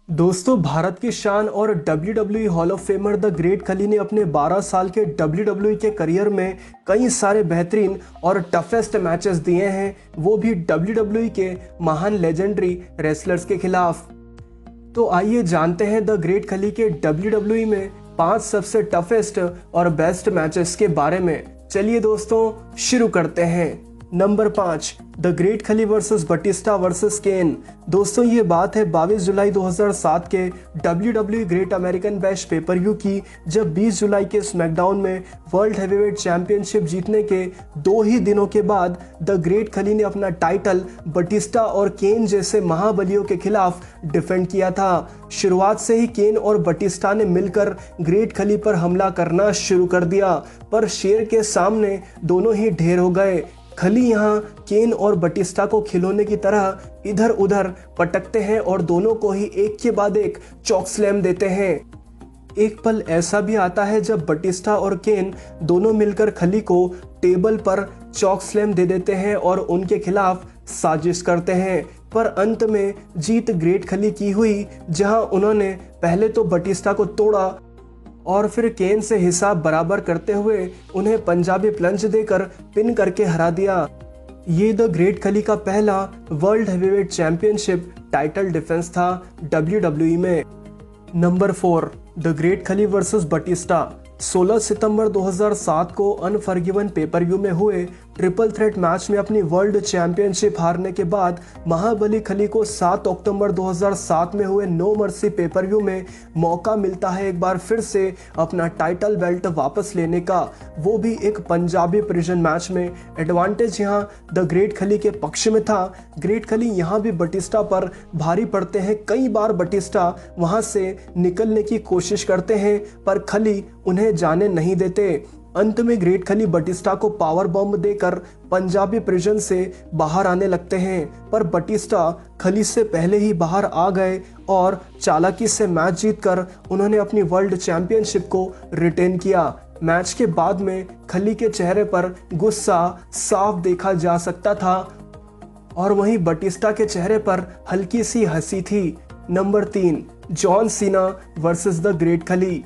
दोस्तों, भारत की शान और WWE hall of famer the great खली ने अपने 12 साल के WWE के करियर में कई सारे बेहतरीन और टफेस्ट मैचेस दिए हैं, वो भी WWE के महान लेजेंडरी रेसलर्स के खिलाफ। तो आइए जानते हैं द ग्रेट खली के WWE में 5 सबसे टफेस्ट और बेस्ट मैचेस के बारे में। चलिए दोस्तों, शुरू करते हैं। नंबर 5, द ग्रेट खली वर्सेस बटिस्टा वर्सेस केन। दोस्तों, ये बात है 22 जुलाई 2007 के WWE great American bash pay per view की, जब 20 जुलाई के स्मैकडाउन में वर्ल्ड हैवीवेट चैंपियनशिप जीतने के 2 ही दिनों के बाद द ग्रेट खली ने अपना टाइटल बटिस्टा और केन जैसे महाबलियों के खिलाफ डिफेंड किया था। शुरुआत से ही केन और बटिस्टा ने मिलकर ग्रेट खली पर हमला करना शुरू कर दिया, पर शेर के सामने दोनों ही ढेर हो गए। खली यहाँ केन और बटिस्टा को खिलौने की तरह इधर उधर पटकते हैं और दोनों को ही एक के बाद एक चॉक स्लैम देते हैं। एक पल ऐसा भी आता है जब बटिस्टा और केन दोनों मिलकर खली को टेबल पर चॉक स्लैम दे देते हैं और उनके खिलाफ साजिश करते हैं, पर अंत में जीत ग्रेट खली की हुई, जहां उन्होंने पहले तो बटिस्टा को तोड़ा और फिर केन से हिसाब बराबर करते हुए उन्हें पंजाबी प्लंज देकर पिन करके हरा दिया। ये द ग्रेट खली का पहला world heavyweight championship title defence था WWE में। नंबर 4, द ग्रेट खली वर्सेस बटिस्टा। 16 सितंबर 2007 को अनफॉरगिवन पेपर व्यू में हुए ट्रिपल थ्रेट मैच में अपनी वर्ल्ड चैंपियनशिप हारने के बाद महाबली खली को 7 अक्टूबर 2007 में हुए नो मर्सी पेपर व्यू में मौका मिलता है एक बार फिर से अपना टाइटल बेल्ट वापस लेने का, वो भी एक पंजाबी प्रिजन मैच में। एडवांटेज यहाँ द ग्रेट खली के पक्ष में था। ग्रेट खली यहाँ भी बटिस्टा पर भारी पड़ते हैं, कई बार बटिस्टा वहां से निकलने की कोशिश करते हैं, पर खली उन्हें जाने नहीं देते। अंत में ग्रेट खली बटिस्टा को पावर बॉम्ब देकर पंजाबी प्रिजन से बाहर आने लगते हैं, पर बटिस्टा खली से पहले ही बाहर आ गए और चालाकी से मैच जीतकर उन्होंने अपनी वर्ल्ड चैंपियनशिप को रिटेन किया। मैच के बाद में खली के चेहरे पर गुस्सा साफ देखा जा सकता था और वहीं बटिस्टा के चेहरे पर हल्की सी हंसी थी। Number 3, John Cena versus the great खली।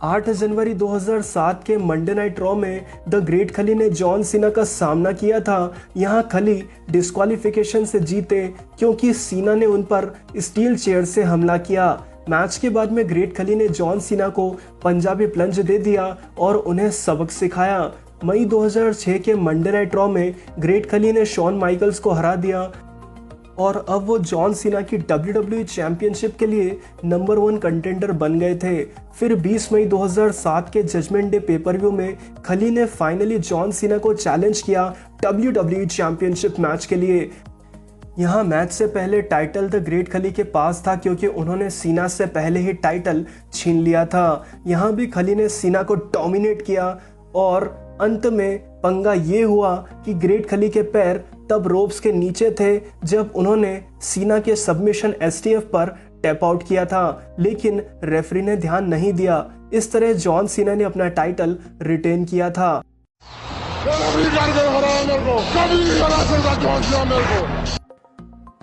8 जनवरी 2007 के मंडे नाइट रॉ में द ग्रेट खली ने जॉन सीना का सामना किया था। यहां खली डिस्क्वालिफिकेशन से जीते क्योंकि सीना ने उन पर स्टील चेयर से हमला किया। मैच के बाद में ग्रेट खली ने जॉन सीना को पंजाबी प्लंज दे दिया और उन्हें सबक सिखाया। मई 2006 के मंडे नाइट रॉ में ग्रेट खली ने शॉन माइकल्स को हरा दिया और अब वो जॉन सीना की WWE चैंपियनशिप के लिए नंबर 1 कंटेंडर बन गए थे। फिर 20 मई 2007 के जजमेंट डे पेपर व्यू में खली ने फाइनली जॉन सीना को चैलेंज किया WWE चैंपियनशिप मैच के लिए। यहाँ मैच से पहले टाइटल द ग्रेट खली के पास था क्योंकि उन्होंने सीना से पहले ही टाइटल छीन लिया था। यहाँ भी खली ने सीना को डोमिनेट किया और अंत में पंगा ये हुआ कि ग्रेट खली के पैर तब रोप्स के नीचे थे जब उन्होंने सीना के सबमिशन STF पर टैप आउट किया था, लेकिन रेफरी ने ध्यान नहीं दिया। इस तरह जॉन सीना ने अपना टाइटल रिटेन किया था।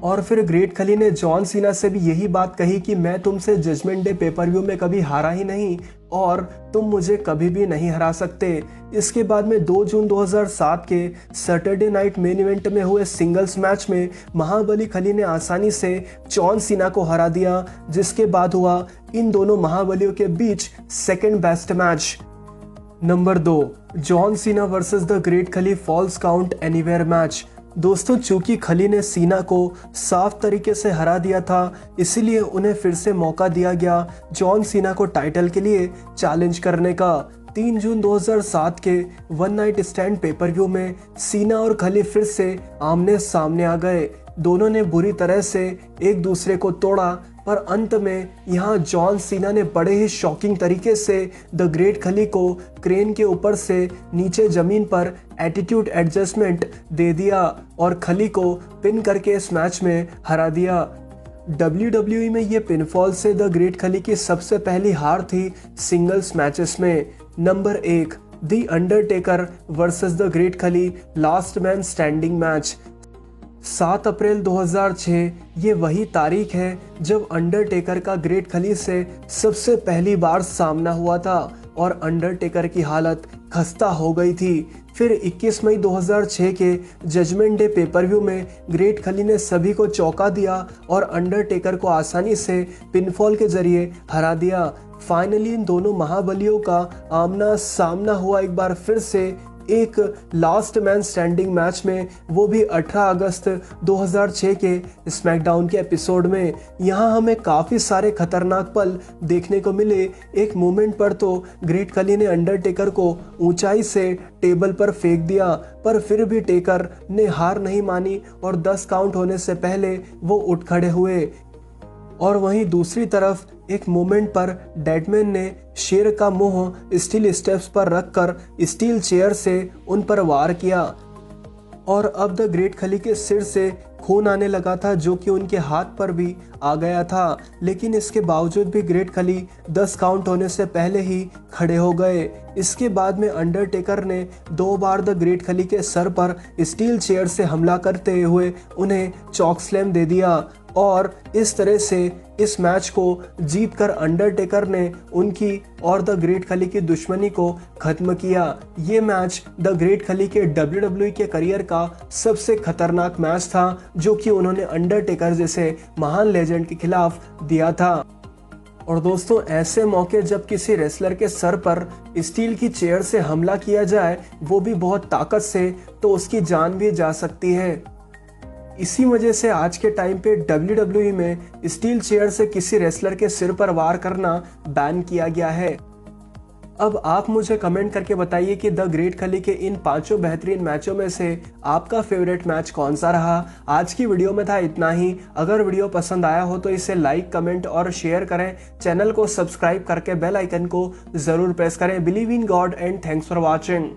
और फिर ग्रेट खली ने जॉन सीना से भी यही बात कही कि मैं तुमसे जजमेंट डे पेपर व्यू में कभी हारा ही नहीं और तुम मुझे कभी भी नहीं हरा सकते। इसके बाद में 2 जून 2007 के सैटरडे नाइट मेन इवेंट में हुए सिंगल्स मैच में महाबली खली ने आसानी से जॉन सीना को हरा दिया, जिसके बाद हुआ इन दोनों महाबलियों के बीच second best match. Number 2, John Cena versus the great Khali falls count anywhere match. दोस्तों, चूंकि खली ने सीना को साफ तरीके से हरा दिया था, इसीलिए उन्हें फिर से मौका दिया गया जॉन सीना को टाइटल के लिए चैलेंज करने का। 3 जून 2007 के one night stand pay per view में सीना और खली फिर से आमने सामने आ गए। दोनों ने बुरी तरह से एक दूसरे को तोड़ा, पर अंत में यहाँ जॉन सीना ने बड़े ही शॉकिंग तरीके से द ग्रेट खली को क्रेन के ऊपर से नीचे जमीन पर एटीट्यूड एडजस्टमेंट दे दिया और खली को पिन करके इस मैच में हरा दिया। WWE में ये पिनफॉल से द ग्रेट खली की सबसे पहली हार थी सिंगल्स मैचेस में। Number 1, the Undertaker versus the great खली लास्ट मैन स्टैंडिंग मैच। 7 अप्रैल 2006 ये वही तारीख है जब अंडरटेकर का ग्रेट खली से सबसे पहली बार सामना हुआ था और अंडरटेकर की हालत खस्ता हो गई थी। फिर 21 मई 2006 के जजमेंट डे पेपरव्यू में ग्रेट खली ने सभी को चौंका दिया और अंडरटेकर को आसानी से पिनफॉल के जरिए हरा दिया। फाइनली इन दोनों महाबलियों का आमना सामना हुआ एक बार फिर से एक लास्ट मैन स्टैंडिंग मैच में, वो भी 18 अगस्त 2006 के स्मैकडाउन के एपिसोड में। यहाँ हमें काफ़ी सारे खतरनाक पल देखने को मिले। एक मोमेंट पर तो ग्रेट खली ने अंडरटेकर को ऊंचाई से टेबल पर फेंक दिया, पर फिर भी टेकर ने हार नहीं मानी और 10 काउंट होने से पहले वो उठ खड़े हुए। और वहीं दूसरी तरफ एक मोमेंट पर डेडमैन ने शेर का मुंह स्टील स्टेप्स पर रखकर स्टील चेयर से उन पर वार किया और अब द ग्रेट खली के सिर से खून आने लगा था, जो कि उनके हाथ पर भी आ गया था। लेकिन इसके बावजूद भी ग्रेट खली 10 काउंट होने से पहले ही खड़े हो गए। इसके बाद में अंडरटेकर ने 2 बार द ग्रेट खली के सर पर स्टील चेयर से हमला करते हुए उन्हें चॉक स्लैम दे दिया और इस तरह से इस मैच को जीतकर अंडरटेकर ने उनकी और द ग्रेट खली की दुश्मनी को खत्म किया। ये मैच द ग्रेट खली के WWE के करियर का सबसे खतरनाक मैच था, जो कि उन्होंने अंडरटेकर जैसे महान लेजेंड के खिलाफ दिया था। और दोस्तों, ऐसे मौके जब किसी रेसलर के सर पर स्टील की चेयर से हमला किया जाए, वो भी बहुत ताकत से, तो उसकी जान भी जा सकती है। इसी वजह से आज के टाइम पे WWE में स्टील चेयर से किसी रेसलर के सिर पर वार करना बैन किया गया है। अब आप मुझे कमेंट करके बताइए कि द ग्रेट खली के इन 5 बेहतरीन मैचों में से आपका फेवरेट मैच कौन सा रहा। आज की वीडियो में था इतना ही। अगर वीडियो पसंद आया हो तो इसे लाइक, कमेंट और शेयर करें। चैनल को सब्सक्राइब करके बेल आइकन को जरूर प्रेस करें। Believe in God and thanks for watching.